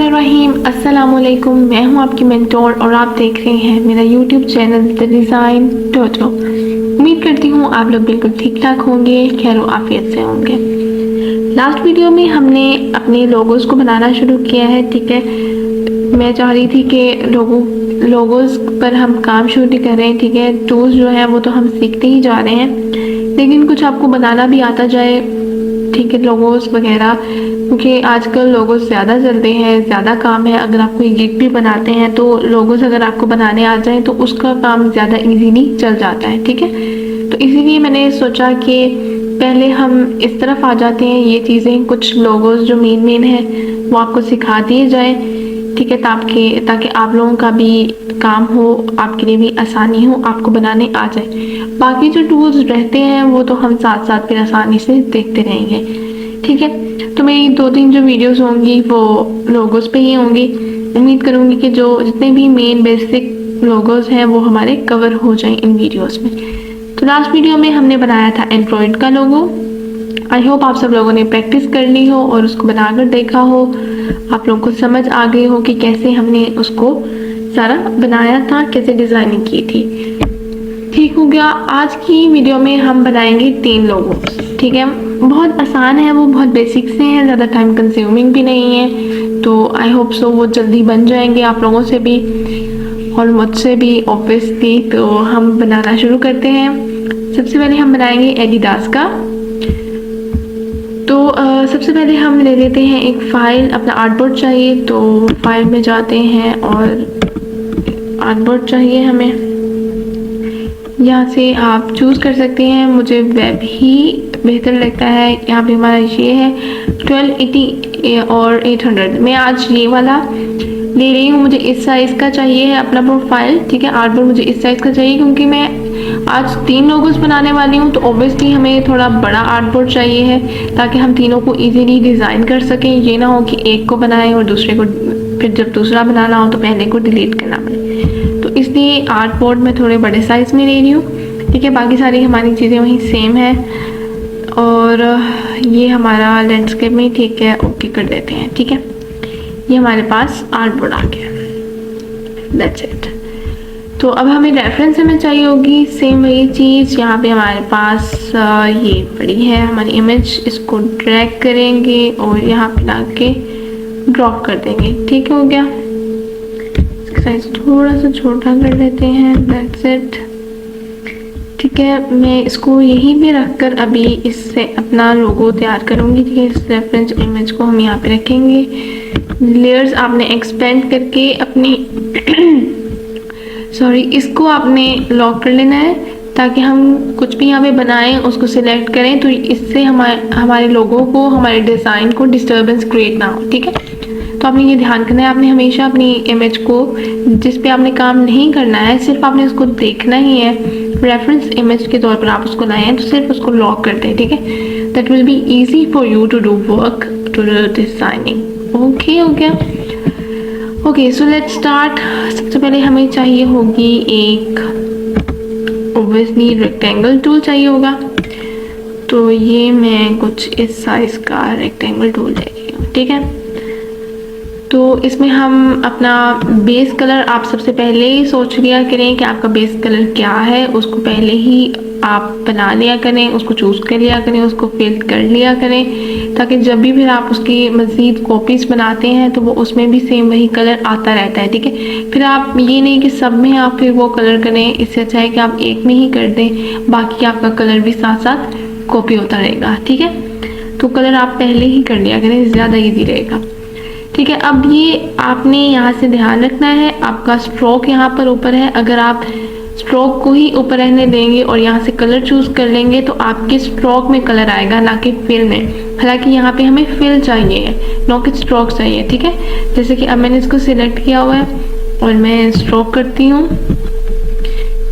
बिस्मिल्लाहिर्रहमानिर्रहीम। अस्सलामुअलैकुम। मैं हूं आपकी मेंटोर और आप देख रहे हैं मेरा यूट्यूब चैनल द डिज़ाइन टोटो। उम्मीद करती हूं आप लोग बिल्कुल ठीक ठाक होंगे, खैर आफियत से होंगे। लास्ट वीडियो में हमने अपने लोगोज़ को बनाना शुरू किया है, ठीक है। मैं चाह रही थी कि लोगोज़ पर हम काम शुरू करें, ठीक है। टूल्स जो हैं वो तो हम सीखते ही जा रहे हैं, लेकिन कुछ आपको बनाना भी आता जाए, ठीक है, लोगोस वगैरह, क्योंकि आजकल लोगोस ज़्यादा चलते हैं, ज़्यादा काम है। अगर आप कोई गिग भी बनाते हैं तो लोगोस अगर आपको बनाने आ जाए तो उसका काम ज़्यादा इजीली चल जाता है, ठीक है। तो इसीलिए मैंने सोचा कि पहले हम इस तरफ आ जाते हैं, ये चीज़ें कुछ लोगोस जो मेन हैं वो आपको सिखा दिए जाए, ठीक है, ताकि आप लोगों का भी काम हो, आपके लिए भी आसानी हो, आपको बनाने आ जाए। बाकी जो टूल्स रहते हैं वो तो हम साथ साथ फिर आसानी से देखते रहेंगे, ठीक है। तो मेरी 2-3 जो वीडियोस होंगी वो लोगोस पे ही होंगी। उम्मीद करूँगी कि जो जितने भी मेन बेसिक लोगोस हैं वो हमारे कवर हो जाएं इन वीडियोस में। तो लास्ट वीडियो में हमने बनाया था एंड्रॉयड का लोगो। आई होप आप सब लोगों ने प्रैक्टिस कर ली हो और उसको बनाकर देखा हो, आप लोगों को समझ आ गई हो कि कैसे हमने उसको सारा बनाया था, कैसे डिज़ाइनिंग की थी। ठीक हो गया। आज की वीडियो में हम बनाएंगे 3 लोगो, ठीक है। बहुत आसान है, वो बहुत बेसिक से हैं, ज़्यादा टाइम कंज्यूमिंग भी नहीं है, तो आई होप सो वो जल्दी बन जाएंगे आप लोगों से भी और मुझसे भी ऑब्वियसली। तो हम बनाना शुरू करते हैं। सबसे पहले हम बनाएंगे एडिडास का। तो सबसे पहले हम ले लेते हैं एक फ़ाइल, अपना आर्टबोर्ड चाहिए, तो फाइल में जाते हैं और आर्टबोर्ड चाहिए हमें। यहाँ से आप चूज़ कर सकते हैं, मुझे वेब ही बेहतर लगता है। यहाँ पे हमारा ये है 1280 और 800। मैं आज ये वाला ले रही हूँ, मुझे इस साइज़ का चाहिए है अपना प्रोफाइल, ठीक है। आर्टबोर्ड मुझे इस साइज़ का चाहिए क्योंकि मैं आज 3 लोगोस बनाने वाली हूँ, तो ऑब्वियसली हमें थोड़ा बड़ा आर्टबोर्ड चाहिए है ताकि हम तीनों को इजीली डिज़ाइन कर सकें। ये ना हो कि एक को बनाएं और दूसरे को, फिर जब दूसरा बनाना हो तो पहले को डिलीट करना पड़े। तो इसलिए आर्टबोर्ड मैं थोड़े बड़े साइज़ में ले रही हूँ, ठीक है। बाकी सारी हमारी चीज़ें वहीं सेम है और ये हमारा लैंडस्केप में, ठीक है, ओके कर देते हैं, ठीक है। ये हमारे पास आर्टबोर्ड आ गया, दैट्स इट। तो अब हमें रेफरेंस हमें चाहिए होगी, सेम वही चीज़। यहाँ पे हमारे पास ये पड़ी है हमारी इमेज, इसको ड्रैग करेंगे और यहाँ पे ला के ड्रॉप कर देंगे, ठीक हो गया। इसका साइज थोड़ा सा छोटा कर लेते हैं, दैट्स इट, ठीक है। मैं इसको यहीं पे रखकर अभी इससे अपना लोगो तैयार करूँगी, ठीक है। इस रेफरेंस इमेज को हम यहाँ पे रखेंगे। लेयर्स आपने एक्सपेंड करके अपनी इसको आपने लॉक कर लेना है ताकि हम कुछ भी यहाँ पे बनाएं उसको सिलेक्ट करें तो इससे हमारे लोगों को, हमारे डिज़ाइन को डिस्टर्बेंस क्रिएट ना हो, ठीक है। तो आपने ये ध्यान करना है, आपने हमेशा अपनी इमेज को, जिस पे आपने काम नहीं करना है, सिर्फ आपने उसको देखना ही है, रेफरेंस इमेज के तौर पर आप उसको लाए हैं, तो सिर्फ उसको लॉक करते हैं, ठीक है। That will be easy for you to do work, to do designing. Okay हो गया। Okay, so let's start. सबसे पहले हमें चाहिए होगी एक, ऑब्वियसली रेक्टेंगल टूल चाहिए होगा, तो ये मैं कुछ इस साइज़ का रेक्टेंगल टूल ले रही हूँ, ठीक है। तो इसमें हम अपना बेस कलर, आप सबसे पहले ही सोच लिया करें कि आपका बेस कलर क्या है, उसको पहले ही आप बना लिया करें, उसको चूज़ कर लिया करें, उसको फिल कर लिया करें, ताकि जब भी फिर आप उसकी मज़ीद कॉपीज़ बनाते हैं तो वो उसमें भी सेम वही कलर आता रहता है, ठीक है। फिर आप ये नहीं कि सब में आप फिर वो कलर करें, इससे अच्छा है कि आप एक में ही कर दें, बाकी आपका कलर भी साथ साथ कॉपी होता रहेगा, ठीक है। तो कलर आप पहले ही कर लिया करें, ज़्यादा ईजी रहेगा, ठीक है। अब ये आपने यहाँ से ध्यान रखना है, आपका स्ट्रोक यहाँ पर ऊपर है। अगर आप स्ट्रोक को ही ऊपर रहने देंगे और यहाँ से कलर चूज़ कर लेंगे तो आपके स्ट्रोक में कलर आएगा, ना कि फिल में। हालांकि यहाँ पे हमें फिल चाहिए, ना कि स्ट्रोक चाहिए, ठीक है। जैसे कि अब मैंने इसको सिलेक्ट किया हुआ है और मैं स्ट्रोक करती हूँ,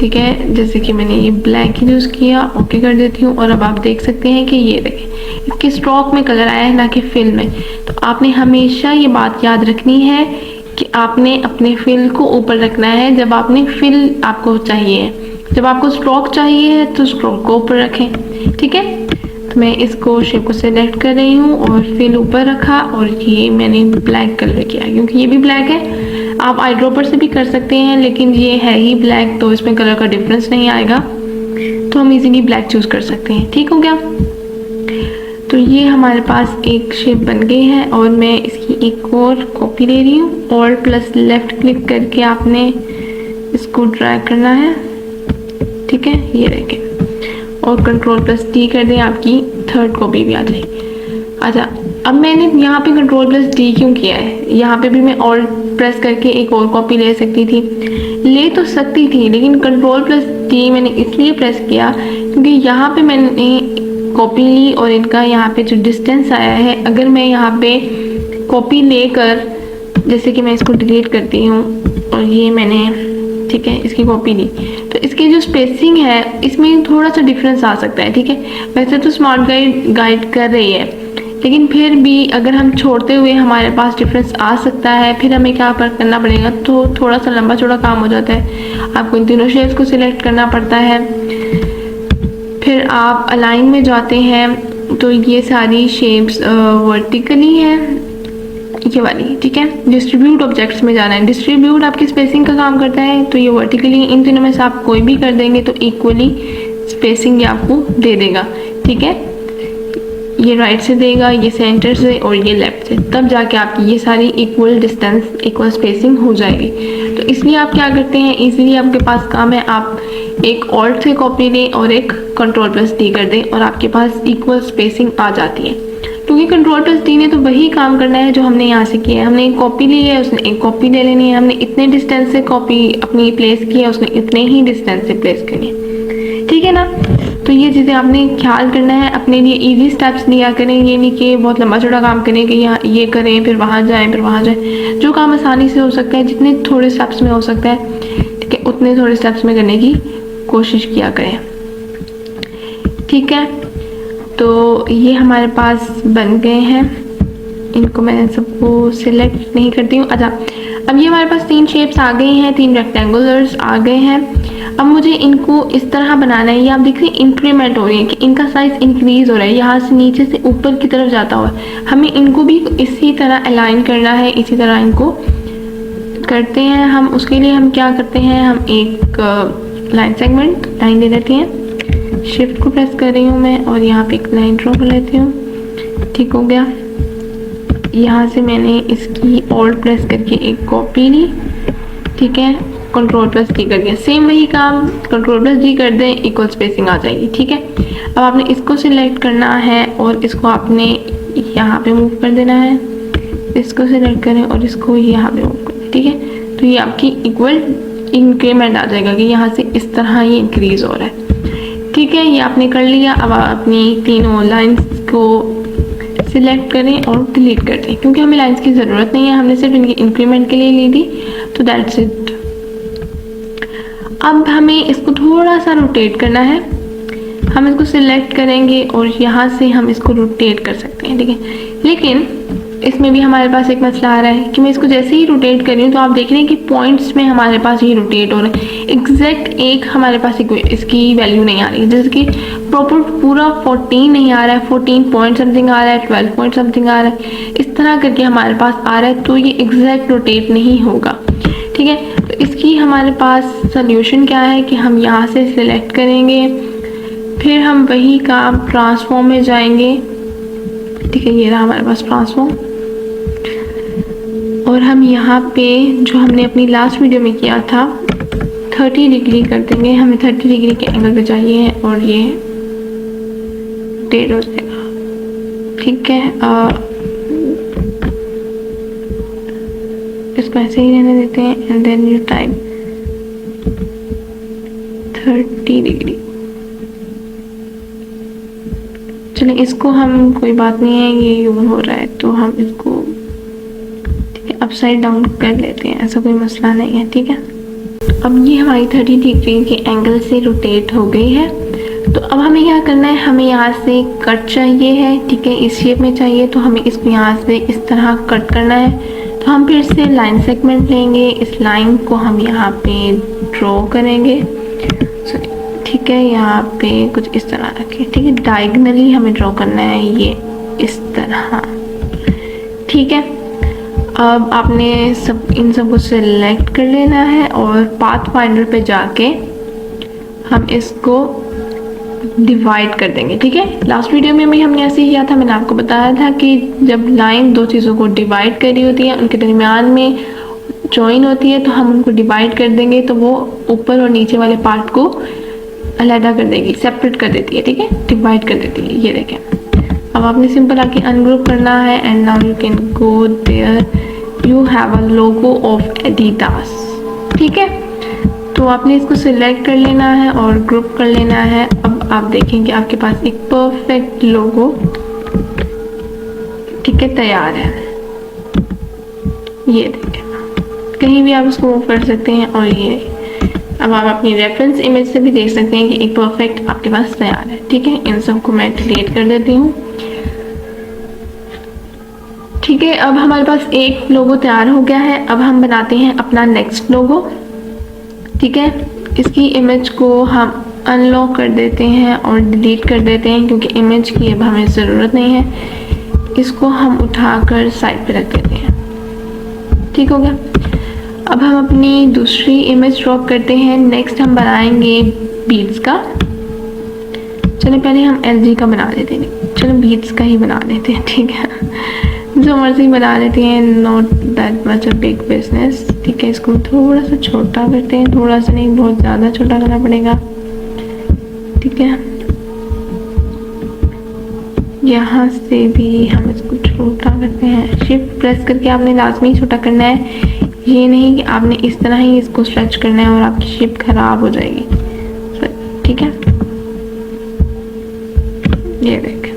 ठीक है। जैसे कि मैंने ये ब्लैक ही यूज़ किया, ओके कर देती हूँ और अब आप देख सकते हैं कि ये देखें, इसके स्ट्रोक में कलर आया है, ना कि फिल में। तो आपने हमेशा ये बात याद रखनी है कि आपने अपने फिल को ऊपर रखना है जब आपने फिल आपको चाहिए। जब आपको स्ट्रोक चाहिए है तो स्ट्रोक को ऊपर रखें, ठीक है। तो मैं इसको शेप को सिलेक्ट कर रही हूँ और फिर ऊपर रखा और ये मैंने ब्लैक कलर किया क्योंकि ये भी ब्लैक है। आप आई ड्रॉपर से भी कर सकते हैं लेकिन ये है ही ब्लैक तो इसमें कलर का डिफरेंस नहीं आएगा, तो हम इजीली ब्लैक चूज कर सकते हैं। ठीक हो गया। तो ये हमारे पास एक शेप बन गई है और मैं इसकी एक और कॉपी ले रही हूँ। ऑल्ट प्लस लेफ्ट क्लिक करके आपने इसको ड्रैग करना है। ठीक है, ये रहेगा और कंट्रोल प्लस डी कर दें, आपकी थर्ड कॉपी भी आ जाएगी। अच्छा, अब मैंने यहाँ पे कंट्रोल प्लस डी क्यों किया है? यहाँ पे भी मैं ऑल्ट प्रेस करके एक और कॉपी ले सकती थी, ले तो सकती थी, लेकिन कंट्रोल प्लस डी मैंने इसलिए प्रेस किया क्योंकि यहाँ पे मैंने कॉपी ली और इनका यहाँ पे जो डिस्टेंस आया है, अगर मैं यहाँ पे कॉपी लेकर जैसे कि मैं इसको डिलीट करती हूँ और ये मैंने, ठीक है, इसकी कॉपी ली तो इसकी जो स्पेसिंग है इसमें थोड़ा सा डिफरेंस आ सकता है। ठीक है, वैसे तो स्मार्ट गाइड कर रही है लेकिन फिर भी अगर हम छोड़ते हुए हमारे पास डिफरेंस आ सकता है, फिर हमें क्या करना पड़ेगा, तो थोड़ा सा लंबा चौड़ा काम हो जाता है। आपको इन तीनों शेप्स को सिलेक्ट करना पड़ता है, फिर आप अलाइन में जाते हैं तो ये सारी शेप्स वर्टिकली है, ये वाली। ठीक है, डिस्ट्रीब्यूट ऑब्जेक्ट्स में जाना है। डिस्ट्रीब्यूट आपकी स्पेसिंग का काम करता है, तो ये वर्टिकली, इन तीनों में से आप कोई भी कर देंगे तो इक्वली स्पेसिंग ये आपको दे देगा। ठीक है, ये राइट से देगा, ये सेंटर से और ये लेफ्ट से, तब जाके आपकी ये सारी इक्वल डिस्टेंस, इक्वल स्पेसिंग हो जाएगी। तो इसलिए आप क्या करते हैं, इजीली आपके पास काम है, आप एक ऑल्ट से कॉपी लें और एक कंट्रोल प्लस डी कर दें और आपके पास इक्वल स्पेसिंग आ जाती है। क्योंकि कंट्रोल प्लस डी ने तो वही काम करना है जो हमने यहाँ से किया है। हमने एक कॉपी ली है, उसने एक कॉपी ले लेनी है, हमने इतने डिस्टेंस से कॉपी अपनी प्लेस की है, उसने इतने ही डिस्टेंस से प्लेस करनी है। ठीक है ना, तो ये चीज़ें आपने ख्याल करना है, अपने लिए इजी स्टेप्स लिया करें। ये नहीं कि बहुत लंबा चौड़ा काम करें कि यहाँ ये करें फिर वहाँ जाएं फिर वहाँ जाएं। जो काम आसानी से हो सकता है, जितने थोड़े स्टेप्स में हो सकता है, ठीक है, उतने थोड़े स्टेप्स में करने की कोशिश किया करें। ठीक है, तो ये हमारे पास बन गए हैं। इनको मैं सबको सिलेक्ट नहीं करती हूँ। अच्छा, अब ये हमारे पास 3 शेप्स आ गई हैं, 3 रेक्टेंगुलर्स आ गए हैं। अब मुझे इनको इस तरह बनाना है। ये आप देख रहे हैं इंक्रीमेंट हो रही है कि इनका साइज इंक्रीज हो रहा है, यहाँ से नीचे से ऊपर की तरफ जाता हुआ। हमें इनको भी इसी तरह अलाइन करना है, इसी तरह इनको करते हैं हम। उसके लिए हम क्या करते हैं, हम एक लाइन सेगमेंट लाइन ले लेते हैं, शिफ्ट को प्रेस कर रही हूँ मैं और यहाँ पे एक लाइन ड्रॉ कर लेती हूँ। ठीक हो गया। यहाँ से मैंने इसकी ऑल्ट प्रेस करके एक कॉपी ली, ठीक है, कंट्रोल प्लस डी कर दिया। सेम वही काम कंट्रोल प्लस डी कर दें, इक्वल स्पेसिंग आ जाएगी। ठीक है, अब आपने इसको सिलेक्ट करना है और इसको आपने यहाँ पे मूव कर देना है। इसको सिलेक्ट करें और इसको यहाँ पे मूव करें। ठीक है, तो ये आपकी इक्वल इंक्रीमेंट आ जाएगा कि यहाँ से इस तरह ये इंक्रीज हो रहा है। ठीक है, ये आपने कर लिया। अब आप अपनी तीनों लाइन्स को सिलेक्ट करें और डिलीट कर दें, क्योंकि हमें लाइन्स की ज़रूरत नहीं है, हमने सिर्फ इनकी इंक्रीमेंट के लिए ली थी, तो दैट्स इट। अब हमें इसको थोड़ा सा रोटेट करना है। हम इसको सिलेक्ट करेंगे और यहाँ से हम इसको रोटेट कर सकते हैं। ठीक है, लेकिन इसमें भी हमारे पास एक मसला आ रहा है कि मैं इसको जैसे ही रोटेट कर रही हूँ तो आप देख रहे हैं कि पॉइंट्स में हमारे पास ये रोटेट हो रहे हैं। एग्जैक्ट एक हमारे पास इसकी वैल्यू नहीं आ रही, जैसे कि प्रॉपर पूरा 14 नहीं आ रहा है, 14 पॉइंट समथिंग आ रहा है, 12 पॉइंट समथिंग आ रहा है, इस तरह करके हमारे पास आ रहा है, तो ये एग्जैक्ट रोटेट नहीं होगा। ठीक है, तो इसकी हमारे पास सोल्यूशन क्या है कि हम यहाँ से सिलेक्ट करेंगे, फिर हम वही काम ट्रांसफॉर्म में जाएंगे। ठीक है, ये रहा हमारे पास ट्रांसफॉर्म, और हम यहाँ पे जो हमने अपनी लास्ट वीडियो में किया था 30 डिग्री कर देंगे। हमें 30 डिग्री के एंगल पे चाहिए और ये रोटेट हो जाएगा। ठीक है, इसको ऐसे ही रहने देते हैं and then you type 30 degree. चले, इसको हम, कोई बात नहीं है, ये यूं हो रहा है तो हम इसको अपसाइड डाउन कर लेते हैं, ऐसा कोई मसला नहीं है। ठीक है, अब ये हमारी 30 डिग्री के एंगल से रोटेट हो गई है। तो अब हमें क्या करना है, हमें यहाँ से कट चाहिए है। ठीक है, इस शेप में चाहिए तो हमें इसको यहाँ से इस तरह कट करना है। तो हम फिर से लाइन सेगमेंट लेंगे, इस लाइन को हम यहाँ पे ड्रॉ करेंगे, ठीक है, यहाँ पे कुछ इस तरह रखें। ठीक है, डायगनली हमें ड्रॉ करना है ये इस तरह। ठीक है, अब आपने इन सब को सिलेक्ट कर लेना है और पाथ फाइंडर पे जाके हम इसको डिवाइड कर देंगे। ठीक है, लास्ट वीडियो में भी हमने ऐसे किया था। मैंने आपको बताया था कि जब लाइन दो चीज़ों को डिवाइड कर रही होती है, उनके दरमियान में जॉइन होती है, तो हम उनको डिवाइड कर देंगे तो वो ऊपर और नीचे वाले पार्ट को अलहदा कर देगी, सेपरेट कर देती है। ठीक है, डिवाइड कर देती है। ये देखें, अब आपने सिंपल आके अनग्रुप करना है and now you can go there, you have a logo of Adidas. ठीक है, तो आपने इसको सिलेक्ट कर लेना है और ग्रुप कर लेना है। अब आप देखेंगे आपके पास एक परफेक्ट लोगो, ठीक है, तैयार है। ये देखें, कहीं भी आप इसको मूव कर सकते हैं और ये अब आप अपनी रेफरेंस इमेज से भी देख सकते हैं कि एक परफेक्ट आपके पास तैयार है। ठीक है, इन सब को मैं डिलीट कर देती हूँ। ठीक है, अब हमारे पास एक लोगो तैयार हो गया है। अब हम बनाते हैं अपना नेक्स्ट लोगो। ठीक है, इसकी इमेज को हम अनलॉक कर देते हैं और डिलीट कर देते हैं क्योंकि इमेज की अब हमें ज़रूरत नहीं है। इसको हम उठाकर साइड पे रख देते हैं। ठीक हो गया, अब हम अपनी दूसरी इमेज ड्रॉप करते हैं। नेक्स्ट हम बनाएंगे बीड्स का। चलो पहले हम एलजी का बना लेते हैं, चलो बीड्स का ही बना लेते हैं। ठीक है, जो मर्जी बना लेते हैं, not that much a big business. ठीक है, इसको थोड़ा सा छोटा करते हैं, थोड़ा सा नहीं, बहुत ज़्यादा छोटा करना पड़ेगा। ठीक है, यहाँ से भी हम इसको छोटा करते हैं। शिफ्ट प्रेस करके आपने लाजमी छोटा करना है, ये नहीं कि आपने इस तरह ही इसको स्ट्रेच करना है और आपकी शेप खराब हो जाएगी। ठीक है, ये देखें,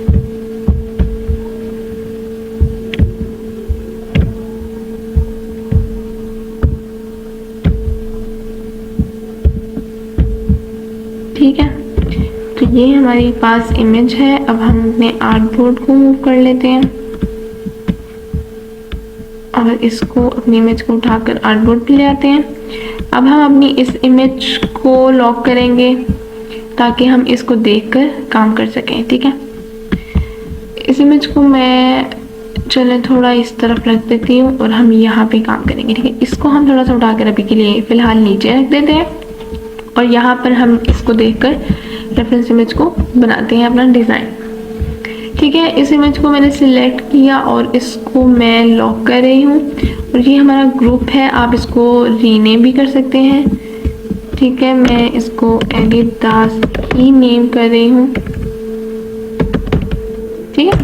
ठीक है, तो ये हमारे पास इमेज है। अब हम अपने आर्टबोर्ड को मूव कर लेते हैं और इसको अपनी इमेज को उठाकर आर्टबोर्ड पे ले आते हैं। अब हम अपनी इस इमेज को लॉक करेंगे ताकि हम इसको देखकर काम कर सकें। ठीक है, इस इमेज को मैं चले थोड़ा इस तरफ रख देती हूँ और हम यहाँ पे काम करेंगे। ठीक है, इसको हम थोड़ा सा उठाकर अभी के लिए फ़िलहाल नीचे रख देते हैं और यहाँ पर हम इसको देखकर रेफरेंस इमेज को बनाते हैं अपना डिज़ाइन। ठीक है, इस इमेज को मैंने सिलेक्ट किया और इसको मैं लॉक कर रही हूँ और ये हमारा ग्रुप है। आप इसको रीनेम भी कर सकते हैं। ठीक है, मैं इसको एडिडास ही नेम कर रही हूँ। ठीक है,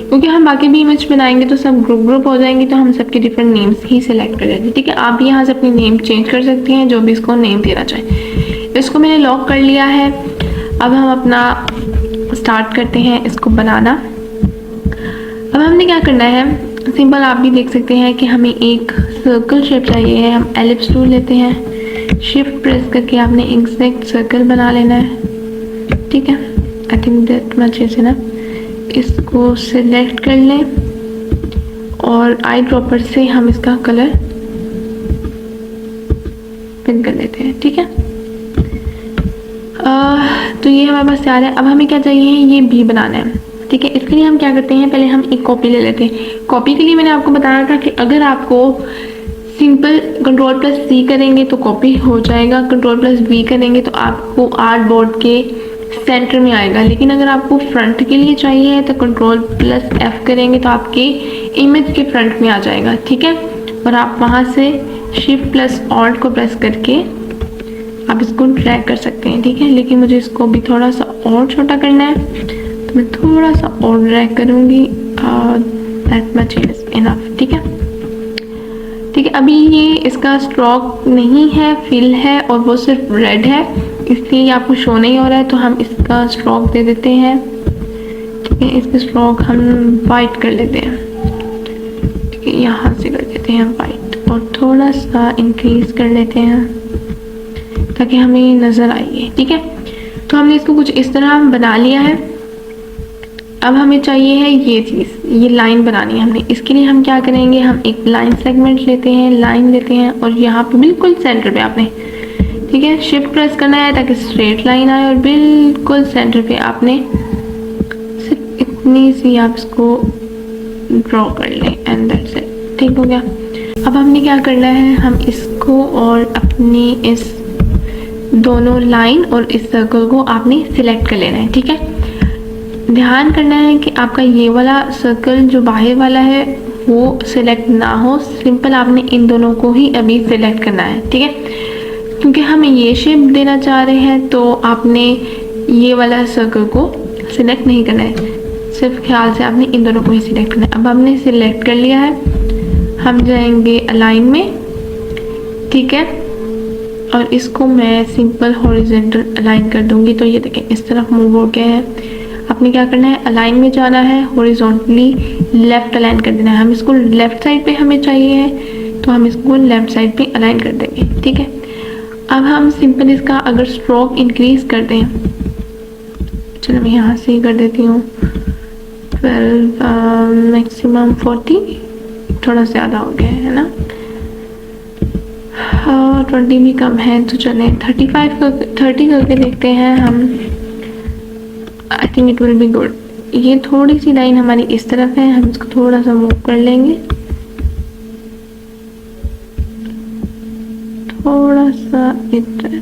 क्योंकि हम बाकी भी इमेज बनाएंगे तो सब ग्रुप हो जाएंगे, तो हम सबके डिफरेंट नेम्स ही सिलेक्ट कर लेंगे। ठीक है, आप भी यहाँ से अपनी नेम चेंज कर सकते हैं, जो भी इसको नेम देना चाहें। इसको मैंने लॉक कर लिया है। अब हम अपना स्टार्ट करते हैं इसको बनाना। अब हमने क्या करना है, सिंपल आप भी देख सकते हैं कि हमें एक सर्कल शेप चाहिए है। हम एलिप्स टूल लेते हैं, शिफ्ट प्रेस करके आपने एग्जैक्ट सर्कल बना लेना है। ठीक है, I think that much is enough. इसको सिलेक्ट कर लें और आई ड्रॉपर से हम इसका कलर पिन कर लेते हैं। ठीक है, तो ये हमारे पास तैयार है। अब हमें क्या चाहिए, ये भी बनाना है। ठीक है, इसके लिए हम क्या करते हैं, पहले हम एक कॉपी ले लेते हैं। कॉपी के लिए मैंने आपको बताया था कि अगर आपको सिंपल Ctrl+C करेंगे तो कॉपी हो जाएगा, Ctrl+V करेंगे तो आपको आर्टबोर्ड के सेंटर में आएगा। लेकिन अगर आपको फ्रंट के लिए चाहिए तो Ctrl+F करेंगे तो आपके इमेज के फ्रंट में आ जाएगा। ठीक है, और आप वहाँ से Shift+Alt को प्रेस करके आप इसको ड्रैग कर सकते हैं। ठीक है, लेकिन मुझे इसको भी थोड़ा सा और छोटा करना है तो मैं थोड़ा सा और ड्रैग करूँगी। That much is enough. ठीक है, ठीक है, अभी ये इसका स्ट्रोक नहीं है, फिल है और वो सिर्फ रेड है, इसलिए ये आपको शो नहीं हो रहा है। तो हम इसका स्ट्रोक दे देते हैं। ठीक है, इसका स्ट्रोक हम वाइट कर लेते हैं। ठीक है, यहाँ से कर देते हैं वाइट और थोड़ा सा इंक्रीज कर लेते हैं ताकि हमें नज़र आइए। ठीक है, तो हमने इसको कुछ इस तरह बना लिया है। अब हमें चाहिए है ये चीज़, ये लाइन बनानी है हमने। इसके लिए हम क्या करेंगे, हम एक लाइन सेगमेंट लेते हैं, लाइन लेते हैं और यहाँ पे बिल्कुल सेंटर पे आपने, ठीक ठीक है, शिफ्ट प्रेस करना है ताकि स्ट्रेट लाइन आए और बिल्कुल सेंटर पे आपने सिर्फ इतनी सी आप इसको ड्रॉ कर लें एंड दैट्स इट। ठीक हो गया। अब हमने क्या करना है, हम इसको और अपनी इस दोनों लाइन और इस सर्कल को आपने सिलेक्ट कर लेना है। ठीक है, ध्यान करना है कि आपका ये वाला सर्कल जो बाहर वाला है वो सिलेक्ट ना हो, सिंपल आपने इन दोनों को ही अभी सिलेक्ट करना है। ठीक है, क्योंकि हम ये शेप देना चाह रहे हैं तो आपने ये वाला सर्कल को सिलेक्ट नहीं करना है, सिर्फ ख्याल से आपने इन दोनों को ही सिलेक्ट करना है। अब हमने सिलेक्ट कर लिया है, हम जाएंगे अलाइन में। ठीक है, और इसको मैं सिंपल हॉरिजॉन्टल अलाइन कर दूंगी, तो ये देखें इस तरफ मूव हो गया है। आपने क्या करना है, अलाइन में जाना है, हॉरिजॉन्टली लेफ्ट अलाइन कर देना है। हम इसको लेफ्ट साइड पे हमें चाहिए है तो हम इसको लेफ्ट साइड पे अलाइन कर देंगे। ठीक है, अब हम सिंपल इसका अगर स्ट्रोक इंक्रीज कर दें, चलो मैं यहाँ से ही कर देती हूँ 12 मैक्सिमम 40, थोड़ा ज़्यादा हो गया है ना, 20 भी कम है तो चलें 30 करके देखते हैं हम। I think it will be good. ये थोड़ी सी लाइन हमारी इस तरफ है, हम इसको थोड़ा सा मूव कर लेंगे, थोड़ा सा इधर।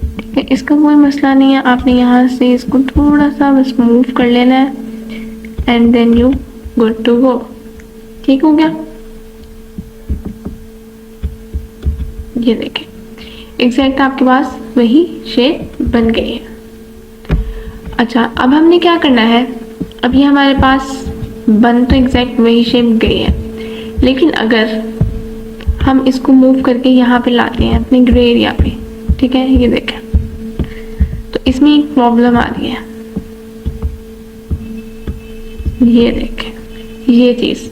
ठीक है, इसका कोई मसला नहीं है, आपने यहाँ से इसको थोड़ा सा बस मूव कर लेना है and then you good to go. ठीक हो गया, ये देखें एग्जैक्ट आपके पास वही शेप बन गई है। अच्छा, अब हमने क्या करना है, अभी हमारे पास बन तो एग्जैक्ट वही शेप गई है, लेकिन अगर हम इसको मूव करके यहाँ पे लाते हैं अपने ग्रे एरिया पे, ठीक है, ये देखें तो इसमें एक प्रॉब्लम आ रही है। ये देखें ये चीज़,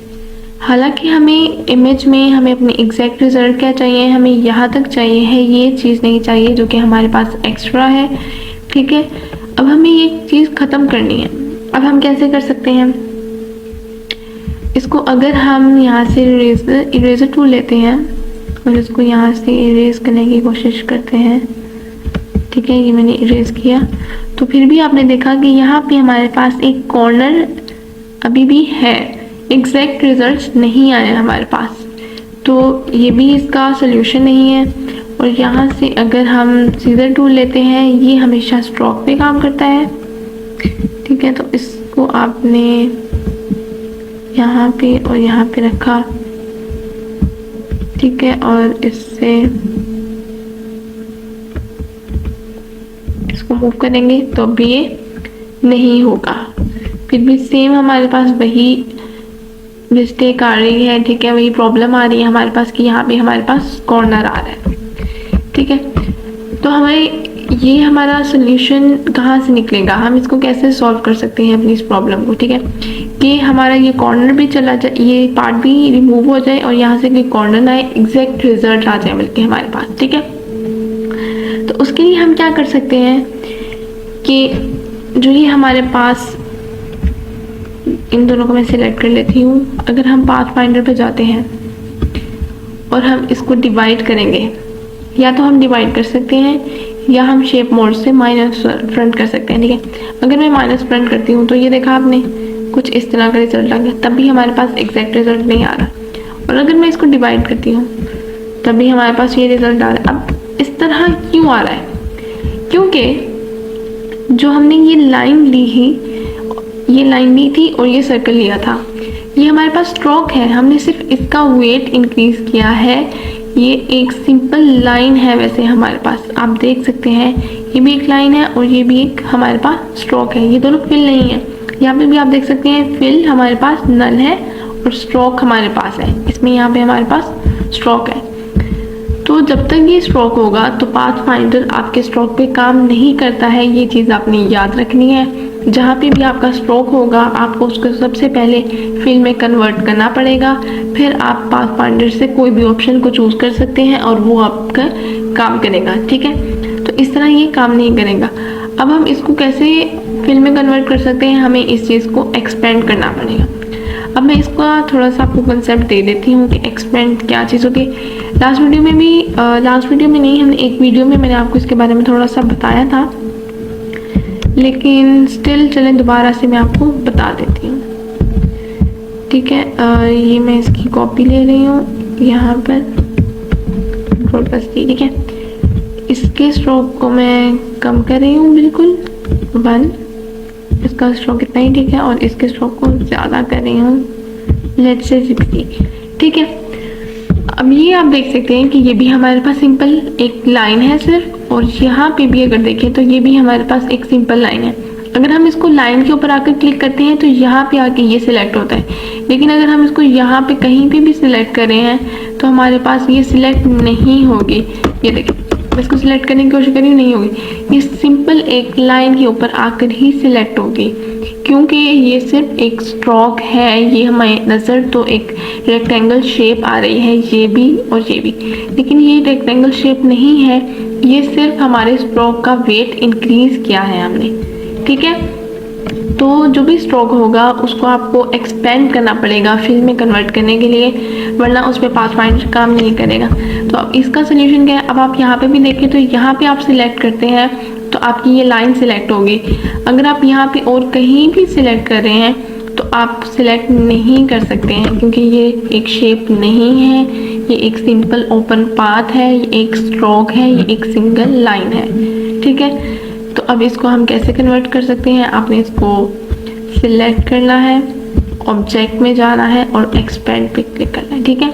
हालांकि हमें इमेज में हमें अपने एग्जैक्ट रिजल्ट क्या चाहिए, हमें यहाँ तक चाहिए है, ये चीज़ नहीं चाहिए जो कि हमारे पास एक्स्ट्रा है। ठीक है, अब हमें ये चीज़ ख़त्म करनी है। अब हम कैसे कर सकते हैं इसको, अगर हम यहाँ से इरेजर टूल लेते हैं और इसको यहाँ से इरेज करने की कोशिश करते हैं। ठीक है, ये मैंने इरेज किया तो फिर भी आपने देखा कि यहाँ पे हमारे पास एक कॉर्नर अभी भी है, एग्जैक्ट रिजल्ट नहीं आया हमारे पास, तो ये भी इसका सोल्यूशन नहीं है। और यहाँ से अगर हम सीजर टूल लेते हैं, ये हमेशा स्ट्रोक पे काम करता है। ठीक है, तो इसको आपने यहाँ पे और यहाँ पे रखा। ठीक है, और इससे इसको मूव करेंगे तो भी ये नहीं होगा, फिर भी सेम हमारे पास वही मिस्टेक आ रही है। ठीक है, वही प्रॉब्लम आ रही है हमारे पास कि यहाँ पे हमारे पास कॉर्नर आ रहा है। ठीक है, तो हमें ये हमारा सोल्यूशन कहाँ से निकलेगा, हम इसको कैसे सॉल्व कर सकते हैं अपनी इस प्रॉब्लम को। ठीक है, कि हमारा ये कॉर्नर भी चला जाए, ये पार्ट भी रिमूव हो जाए और यहाँ से कोई कॉर्नर ना आए, एग्जैक्ट रिजल्ट आ जाए बल्कि हमारे पास। ठीक है, तो उसके लिए हम क्या कर सकते हैं कि जो ये हमारे पास, इन दोनों को मैं सिलेक्ट कर लेती हूँ। अगर हम पाथ फाइंडर पे जाते हैं और हम इसको डिवाइड करेंगे, या तो हम डिवाइड कर सकते हैं या हम शेप मोड से माइनस फ्रंट कर सकते हैं। ठीक है, अगर मैं माइनस फ्रंट करती हूँ तो ये देखा आपने कुछ इस तरह का रिजल्ट आ गया, तब भी हमारे पास एग्जैक्ट रिजल्ट नहीं आ रहा। और अगर मैं इसको डिवाइड करती हूँ तब भी हमारे पास ये रिजल्ट आ रहा है। अब इस तरह क्यों आ रहा है, क्योंकि जो हमने ये लाइन ली थी और ये सर्कल लिया था, ये हमारे पास स्ट्रोक है, हमने सिर्फ इसका वेट इंक्रीज किया है। ये एक सिंपल लाइन है, वैसे हमारे पास आप देख सकते हैं ये भी एक लाइन है और ये भी एक हमारे पास स्ट्रोक है, ये दोनों फिल नहीं है। यहाँ पे भी आप देख सकते हैं फिल हमारे पास नल है और स्ट्रोक हमारे पास है, इसमें यहाँ पे हमारे पास स्ट्रोक है। तो जब तक ये स्ट्रोक होगा तो पाथ फाइंडर आपके स्ट्रोक पे काम नहीं करता है, ये चीज़ आपने याद रखनी है। जहाँ पे भी आपका स्ट्रोक होगा आपको उसको सबसे पहले फिल में कन्वर्ट करना पड़ेगा, फिर आप पाथ फाइंडर से कोई भी ऑप्शन को चूज कर सकते हैं और वो आपका काम करेगा। ठीक है, तो इस तरह ये काम नहीं करेगा। अब हम इसको कैसे फिल में कन्वर्ट कर सकते हैं, हमें इस चीज़ को एक्सपेंड करना पड़ेगा। अब मैं इसका थोड़ा सा आपको कंसेप्ट दे देती हूँ कि एक्सपेंड क्या चीज़ होती है। लास्ट वीडियो में नहीं, हमने एक वीडियो में मैंने आपको इसके बारे में थोड़ा सा बताया था, लेकिन स्टिल चलें दोबारा से मैं आपको बता देती हूँ। ठीक है, ये मैं इसकी कॉपी ले रही हूँ यहाँ पर ठीक है। इसके स्ट्रोक को मैं कम कर रही हूँ बिल्कुल 1, इसका स्ट्रोक इतना ही ठीक है, और इसके स्ट्रोक को ज़्यादा कर रही हूँ, लेट्स से 60। ठीक है, अब ये आप देख सकते हैं कि ये भी हमारे पास सिंपल एक लाइन है सिर्फ, और यहाँ पे भी अगर देखें तो ये भी हमारे पास एक सिंपल लाइन है। अगर हम इसको लाइन के ऊपर आकर क्लिक करते हैं तो यहाँ पे आके ये सिलेक्ट होता है, लेकिन अगर हम इसको यहाँ पे कहीं पे भी सिलेक्ट कर रहे हैं तो हमारे पास ये सिलेक्ट नहीं होगी। ये देखिए, मैं इसको सिलेक्ट करने की कोशिश कर रही हूँ, नहीं होगी। ये सिंपल एक लाइन के ऊपर आकर ही सिलेक्ट होगी, क्योंकि ये सिर्फ एक स्ट्रोक है। ये हमारे नज़र तो एक रेक्टेंगल शेप आ रही है, ये भी और ये भी, लेकिन ये रेक्टेंगल शेप नहीं है, ये सिर्फ हमारे स्ट्रोक का वेट इंक्रीज किया है हमने। ठीक है, तो जो भी स्ट्रोक होगा उसको आपको एक्सपेंड करना पड़ेगा फिल में कन्वर्ट करने के लिए, वरना उस पर पाथफाइंडर काम नहीं करेगा। तो अब इसका सोल्यूशन क्या है, अब आप यहाँ पे भी देखें तो यहाँ पे आप सिलेक्ट करते हैं तो आपकी ये लाइन सिलेक्ट होगी। अगर आप यहाँ पे और कहीं भी सिलेक्ट कर रहे हैं तो आप सिलेक्ट नहीं कर सकते हैं, क्योंकि ये एक शेप नहीं है, ये एक सिंपल ओपन पाथ है, ये एक स्ट्रोक है, ये एक सिंगल लाइन है। ठीक है, तो अब इसको हम कैसे कन्वर्ट कर सकते हैं, आपने इसको सिलेक्ट करना है, ऑब्जेक्ट में जाना है और एक्सपेंड पे क्लिक करना है। ठीक है,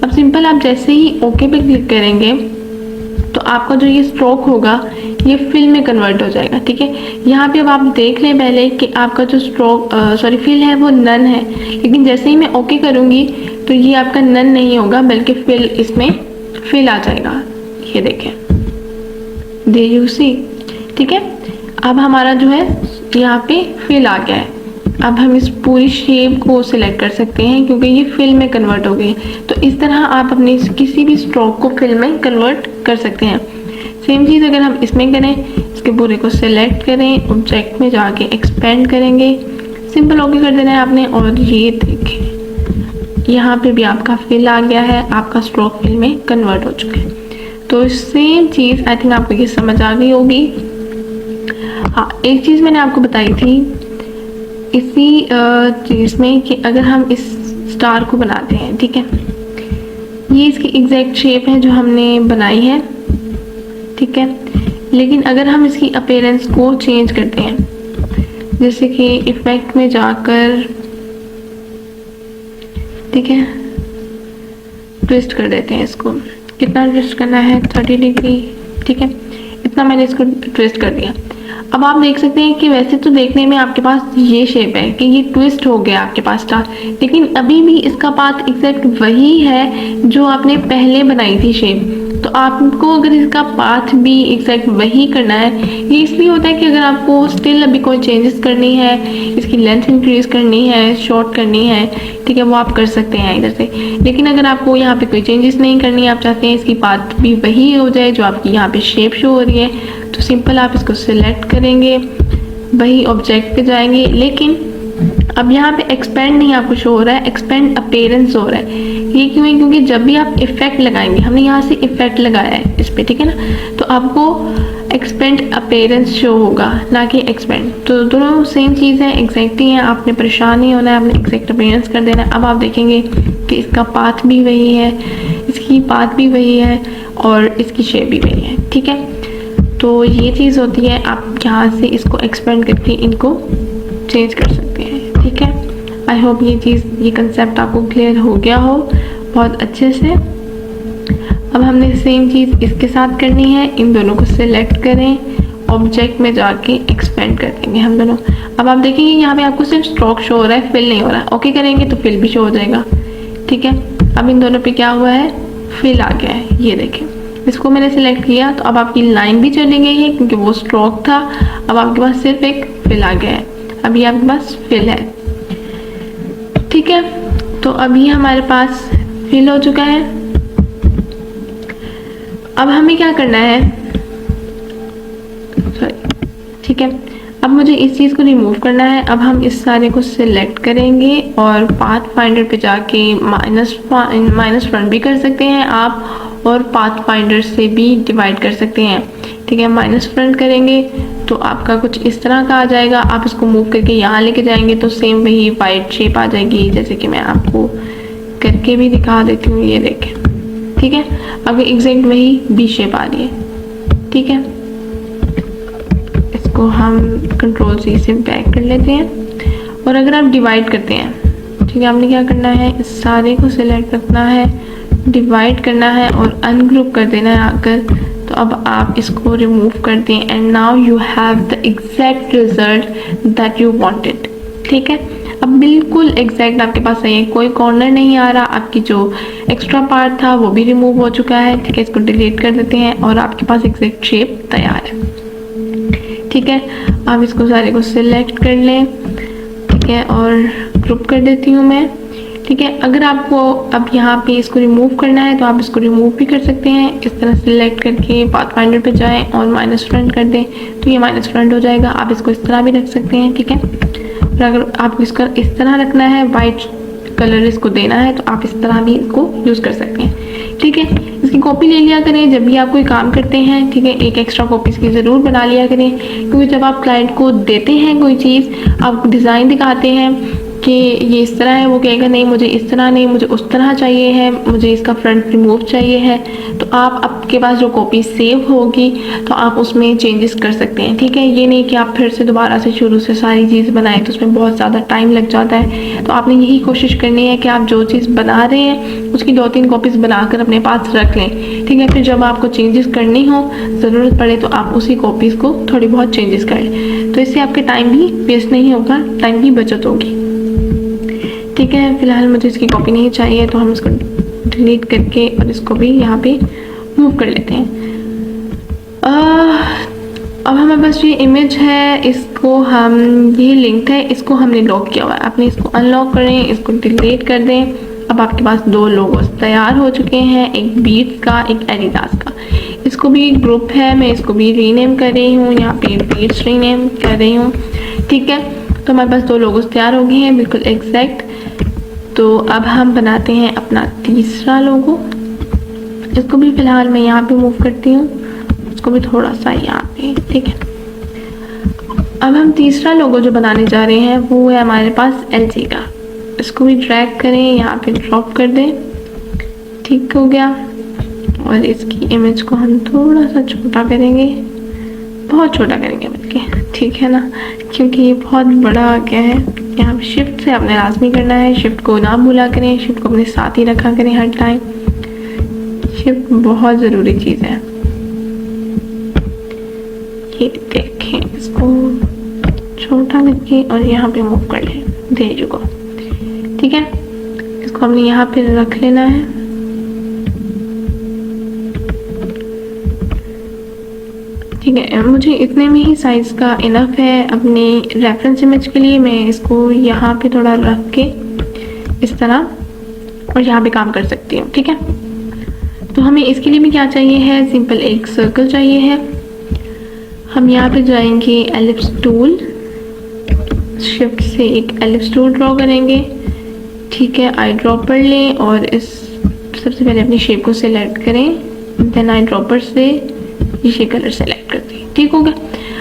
अब सिंपल आप जैसे ही ओके पे क्लिक करेंगे तो आपका जो ये स्ट्रोक होगा ये फिल में कन्वर्ट हो जाएगा। ठीक है, यहाँ पे अब आप देख लें पहले कि आपका जो स्ट्रोक फिल है वो नन है, लेकिन जैसे ही मैं ओके करूँगी तो ये आपका नन नहीं होगा, बल्कि फिल इसमें फिल आ जाएगा। ये देखें, दे यू सी। ठीक है, अब हमारा जो है यहाँ पे फिल आ गया है। अब हम इस पूरी शेप को सिलेक्ट कर सकते हैं क्योंकि ये फिल में कन्वर्ट हो गई। तो इस तरह आप अपने किसी भी स्ट्रोक को फिल में कन्वर्ट कर सकते हैं। सेम चीज़ अगर हम इसमें करें, इसके पूरे को सिलेक्ट करें, ऑब्जेक्ट में जाके एक्सपेंड करेंगे, सिंपल ओके कर देना है आपने, और ये देखें यहाँ पे भी आपका फिल आ गया है, आपका स्ट्रोक फिल में कन्वर्ट हो चुका है। तो सेम चीज़ आई थिंक आपको ये समझ आ गई होगी। हाँ, एक चीज़ मैंने आपको बताई थी इसी चीज़ में कि अगर हम इस स्टार को बनाते हैं, ठीक है, ये इसकी एग्जैक्ट शेप है जो हमने बनाई है। ठीक है, लेकिन अगर हम इसकी अपीयरेंस को चेंज करते हैं, जैसे कि इफेक्ट में जाकर, ठीक है, ट्विस्ट कर देते हैं इसको। कितना ट्विस्ट करना है, 30 डिग्री। ठीक है, इतना मैंने इसको ट्विस्ट कर दिया। अब आप देख सकते हैं कि वैसे तो देखने में आपके पास ये शेप है कि ये ट्विस्ट हो गया आपके पास स्टार, लेकिन अभी भी इसका पाथ एग्जैक्ट वही है जो आपने पहले बनाई थी शेप। तो आपको अगर इसका पाथ भी एग्जैक्ट वही करना है, ये इसलिए होता है कि अगर आपको स्टिल अभी कोई चेंजेस करनी है, इसकी लेंथ इंक्रीज करनी है, शॉर्ट करनी है, ठीक है, वो आप कर सकते हैं इधर से। लेकिन अगर आपको यहाँ पे कोई चेंजेस नहीं करनी है, आप चाहते हैं इसकी पाथ भी वही हो जाए जो आपकी यहाँ पे शेप शो हो रही है, तो सिंपल आप इसको सिलेक्ट करेंगे, वही ऑब्जेक्ट पे जाएंगे। लेकिन अब यहाँ पे एक्सपेंड नहीं आपको शो हो रहा है, एक्सपेंड अपीयरेंस हो रहा है। ये क्यों है, क्योंकि जब भी आप इफेक्ट लगाएंगे, हमने यहाँ से इफेक्ट लगाया है इस पे, ठीक है ना, तो आपको एक्सपेंड अपीयरेंस शो होगा, ना कि एक्सपेंड। तो दोनों सेम चीज़ है, एग्जैक्ट ही है, आपने परेशान नहीं होना है, आपने एग्जैक्ट अपीयरेंस कर देना है। अब आप देखेंगे कि इसका पाथ भी वही है, इसकी पाथ भी वही है और इसकी शेप भी वही है। ठीक है, तो ये चीज़ होती है, आप यहाँ से इसको एक्सपेंड करके इनको चेंज कर सकते हैं। ठीक है, आई होप ये कंसेप्ट आपको क्लियर हो गया हो बहुत अच्छे से। अब हमने सेम चीज़ इसके साथ करनी है, इन दोनों को सिलेक्ट करें, ऑब्जेक्ट में जाके एक्सपेंड कर देंगे हम दोनों। अब आप देखेंगे यहाँ पे आपको सिर्फ स्ट्रोक शो हो रहा है, फिल नहीं हो रहा है। ओके करेंगे तो फिल भी शो हो जाएगा। ठीक है, अब इन दोनों पे क्या हुआ है, फिल आ गया है। ये देखें, इसको मैंने सिलेक्ट किया तो अब आपकी लाइन भी चली गई है क्योंकि वो स्ट्रोक था। अब आपके पास सिर्फ एक फिल आ गया है, अभी आपके पास फिल है। ठीक है, तो अभी हमारे पास फिल हो चुका है। अब हमें क्या करना है, सॉरी, ठीक है, अब मुझे इस चीज़ को रिमूव करना है। अब हम इस सारे को सिलेक्ट करेंगे और पाथ फाइंडर पे जाके माइनस फ्रंट भी कर सकते हैं आप, और पाथ फाइंडर से भी डिवाइड कर सकते हैं। ठीक है, माइनस फ्रंट करेंगे तो आपका कुछ इस तरह का आ जाएगा। आप इसको मूव करके यहाँ लेके जाएंगे तो सेम वही वाइट शेप आ जाएगी, जैसे कि मैं आपको करके भी दिखा देती हूँ, ये देखें। ठीक है, अब एग्जैक्ट वही बी शेप आ रही है। ठीक है, इसको हम कंट्रोल सी से बैक कर लेते हैं। और अगर आप डिवाइड करते हैं, ठीक है, आपने क्या करना है, इस सारे को सिलेक्ट रखना है, डिवाइड करना है और अनग्रुप कर देना है आकर। तो अब आप इसको रिमूव कर दें and now you have the exact result that you wanted. ठीक है, अब बिल्कुल एग्जैक्ट आपके पास है, कोई कॉर्नर नहीं आ रहा, आपकी जो एक्स्ट्रा पार्ट था वो भी रिमूव हो चुका है। ठीक है, इसको डिलीट कर देते हैं और आपके पास एग्जैक्ट शेप तैयार है। ठीक है, आप इसको सारे को सिलेक्ट कर लें। ठीक है, और ग्रुप कर देती हूँ मैं। ठीक है, अगर आपको अब यहाँ पे इसको रिमूव करना है तो आप इसको रिमूव भी कर सकते हैं। इस तरह सिलेक्ट करके पाथ फाइंडर पे जाएं और माइनस फ्रंट कर दें तो ये माइनस फ्रंट हो जाएगा। आप इसको इस तरह भी रख सकते हैं। ठीक है, और अगर आपको इसका इस तरह रखना है, वाइट कलर इसको देना है, तो आप इस तरह भी इसको यूज़ कर सकते हैं। ठीक है, इसकी कॉपी ले लिया करें जब भी आप कोई काम करते हैं। ठीक है, एक एक्स्ट्रा कॉपी इसकी ज़रूर बना लिया करें, क्योंकि जब आप क्लाइंट को देते हैं कोई चीज़, आप डिज़ाइन दिखाते हैं कि ये इस तरह है, वो कहेगा नहीं मुझे इस तरह नहीं, मुझे उस तरह चाहिए है, मुझे इसका फ्रंट रिमूव चाहिए है। तो आप आपके पास जो कॉपी सेव होगी तो आप उसमें चेंजेस कर सकते हैं। ठीक है, ये नहीं कि आप फिर से दोबारा से शुरू से सारी चीज़ बनाएं, तो उसमें बहुत ज़्यादा टाइम लग जाता है। तो आपने यही कोशिश करनी है कि आप जो चीज़ बना रहे हैं उसकी 2-3 कॉपीज़ बनाकर अपने पास रख लें। ठीक है, फिर जब आपको चेंजेस करनी हो, ज़रूरत पड़े, तो आप उसी कॉपीज़ को थोड़ी बहुत चेंजेस कर लें। तो इससे आपके टाइम भी वेस्ट नहीं होगा, टाइम की बचत होगी। ठीक है, फिलहाल मुझे इसकी कॉपी नहीं चाहिए तो हम इसको डिलीट करके और इसको भी यहाँ पे मूव कर लेते हैं। अब हमारे पास ये इमेज है, इसको हम, ये लिंक है, इसको हमने लॉक किया हुआ है। आपने इसको अनलॉक करें, इसको डिलीट कर दें। अब आपके पास 2 लोगोस तैयार हो चुके हैं, एक बीट्स का, एक एडिडास का। इसको भी ग्रुप है, मैं इसको भी रीनेम कर रही हूँ, यहाँ पे बीट्स रीनेम कर रही हूँ। ठीक है, तो हमारे पास 2 लोगोस तैयार हो गए हैं, बिल्कुल एग्जैक्ट। तो अब हम बनाते हैं अपना तीसरा लोगो। इसको भी फिलहाल मैं यहाँ पे मूव करती हूँ, इसको भी थोड़ा सा यहाँ पे। ठीक है, अब हम तीसरा लोगो जो बनाने जा रहे हैं वो है हमारे पास LG का। इसको भी ड्रैग करें, यहाँ पे ड्रॉप कर दें। ठीक हो गया, और इसकी इमेज को हम थोड़ा सा छोटा करेंगे, बहुत छोटा करेंगे बल्कि। ठीक है ना, क्योंकि ये बहुत बड़ा आ गया है। यहाँ पे शिफ्ट से आपने लाजमी करना है, शिफ्ट को ना भूला करें, शिफ्ट को अपने साथ ही रखा करें हर टाइम। शिफ्ट बहुत ज़रूरी चीज़ है। ये देखें, इसको छोटा करके और यहाँ पे मूव कर लें, दे जुगो। ठीक है, इसको हमने यहाँ पे रख लेना है। ठीक है, मुझे इतने में ही साइज़ का इनफ है अपने रेफरेंस इमेज के लिए। मैं इसको यहाँ पे थोड़ा रख के इस तरह और यहाँ पे काम कर सकती हूँ। ठीक है, तो हमें इसके लिए भी क्या चाहिए है, सिंपल एक सर्कल चाहिए है। हम यहाँ पे जाएंगे एलिप्स टूल, शिफ्ट से एक एलिप्स टूल ड्रॉ करेंगे। ठीक है, आई ड्रॉपर लें और इस सबसे पहले अपनी शेप को सिलेक्ट करें, देन आई ड्रॉपर से ये कलर सेलेक्ट करते हैं। ठीक हो गया,